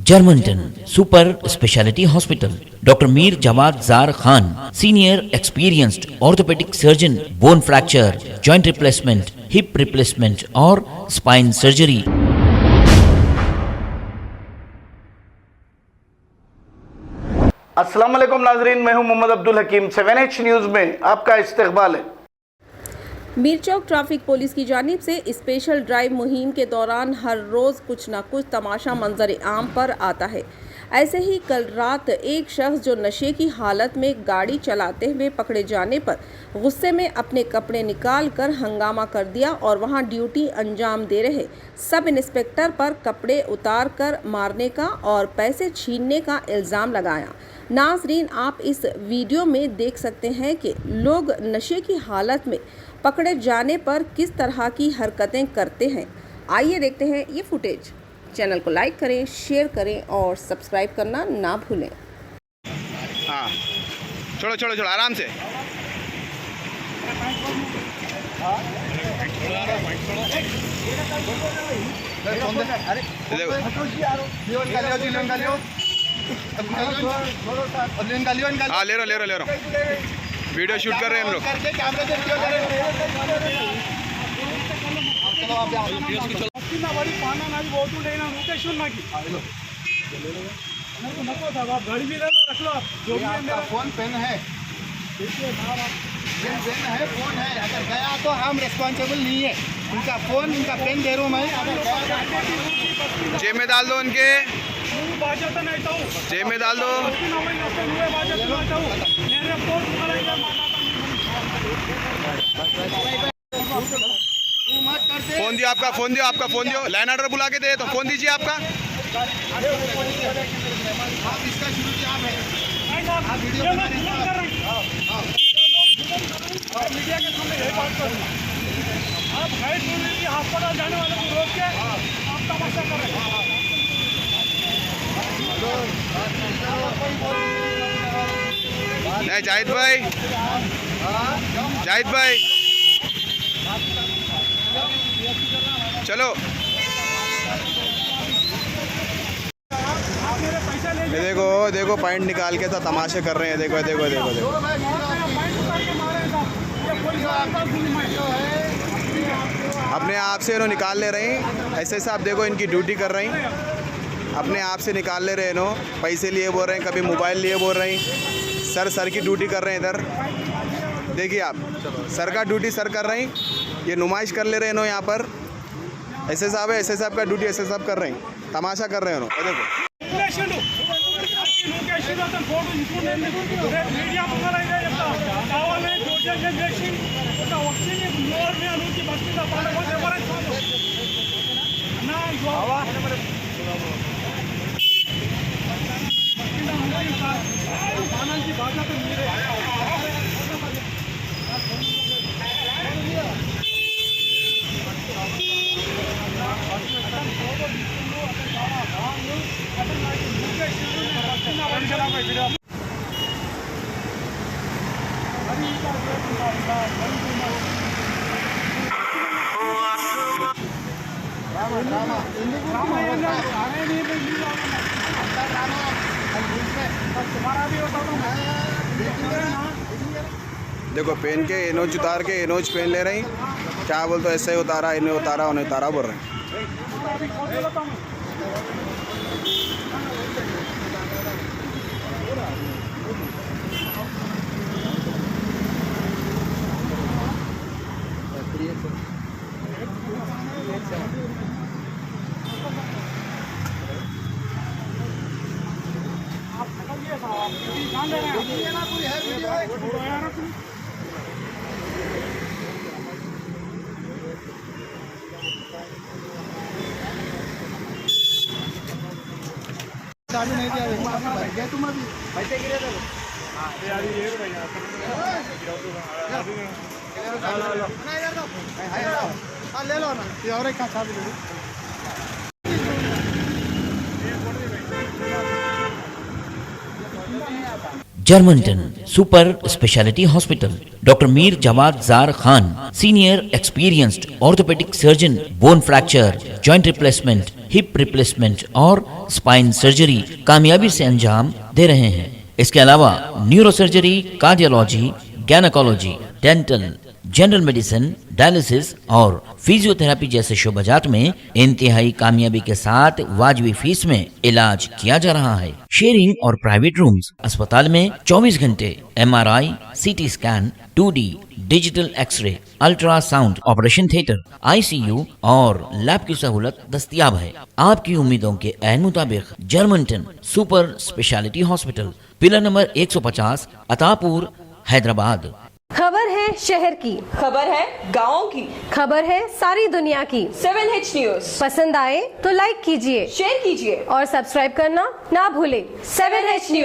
Germantown Super Speciality Hospital. Dr. Mir Jawad Zar Khan, Senior Experienced Orthopedic Surgeon, Bone Fracture, Joint Replacement, Hip Replacement और Spine Surgery. अस्सलाम वालेकुम नाजरीन, मैं हूं मोहम्मद अब्दुल हकीम। 7H news में आपका इस्तकबाल है। मीरचौक ट्रैफिक पुलिस की जानिब से स्पेशल ड्राइव मुहिम के दौरान हर रोज़ कुछ न कुछ तमाशा मंजर आम पर आता है। ऐसे ही कल रात एक शख्स जो नशे की हालत में गाड़ी चलाते हुए पकड़े जाने पर गुस्से में अपने कपड़े निकाल कर हंगामा कर दिया और वहां ड्यूटी अंजाम दे रहे सब इंस्पेक्टर पर कपड़े उतार कर मारने का और पैसे छीनने का इल्ज़ाम लगाया। नाजरीन, आप इस वीडियो में देख सकते हैं कि लोग नशे की हालत में पकड़े जाने पर किस तरह की हरकतें करते हैं। आइए देखते हैं ये फुटेज। चैनल को लाइक करें, शेयर करें और सब्सक्राइब करना ना भूलें। हाँ, छोड़ो छोड़ो छोड़ो, आराम से। हाँ, ले रहा वीडियो शूट कर रहे हैं हम लोग। गाड़ी भी रख लो, आप जो भी है। मेरा फोन पेन है, पेन है, फोन है। अगर गया तो हम रिस्पॉन्सिबल नहीं है। उनका फोन, उनका पेन दे रहा हूँ मैं। जेब में डाल दो उनके, जेब में डाल दो। फोन दियो आपका, फोन दियो आपका, फोन दियो। लाइन ऑर्डर बुला के दे तो फोन दीजिए आपका। मीडिया के सामने यही बात कर रहे हैं। आप गाइड अस्पताल जाने वाले को रोक के आप तमाशा कर रहे हैं। नहीं जाहिद भाई, जाहिद भाई चलो। ये देखो देखो पॉइंट निकाल के तो तमाशे कर रहे हैं। देखो देखो देखो देखो, अपने आप से इन्हों निकाल ले रहे हैं। ऐसे आप देखो, इनकी ड्यूटी कर रही हैं, अपने आप से निकाल ले रहे हैं। इन्हों पैसे लिए बोल रहे हैं, कभी मोबाइल लिए बोल रहे हैं। सर की ड्यूटी कर रहे हैं इधर। देखिए आप, सर का ड्यूटी सर कर रहे हैं। ये नुमाइश कर ले रहे हैं इन्हों यहाँ पर। ऐसे साहब है, ऐसे साहब का ड्यूटी ऐसे साहब कर रहे हैं, तमाशा कर रहे हैं इन्हों। देखो देखो पेन के इनोज उतार के इनोज पेन ले रही। क्या बोलते हो, ऐसे ही उतारा, इन्हें उतारा, उन्हें उतारा बोल रहे हैं। चाबी नहीं दिया तुम अभी पैसे गिरे थे। ले लो ना, और एक चाबी ले लो। Germantown Super Speciality Hospital. Dr. Mir Jawad Zar Khan, Senior Experienced Orthopedic Surgeon, Bone Fracture, Joint Replacement, hip replacement और स्पाइन सर्जरी कामयाबी से अंजाम दे रहे हैं। इसके अलावा neuro surgery, cardiology, gynaecology, dental, general medicine, dialysis और फिजियोथेरेपी जैसे शोबाजात में इंतहाई कामयाबी के साथ वाजबी फीस में इलाज किया जा रहा है। शेयरिंग और प्राइवेट रूम्स, अस्पताल में 24 घंटे MRI, CT scan, 2D digital x ray, ultrasound, operation theatre, ICU और लैब की सहूलत दस्तयाब है। आपकी उम्मीदों के ऐन मुताबिक Germanton super speciality hospital, pillar number 150, Attapur, Hyderabad. खबर है शहर की, खबर है गाँव की, खबर है सारी दुनिया की। 7H न्यूज पसंद आए तो लाइक कीजिए, शेयर कीजिए और सब्सक्राइब करना ना भूले। 7H news.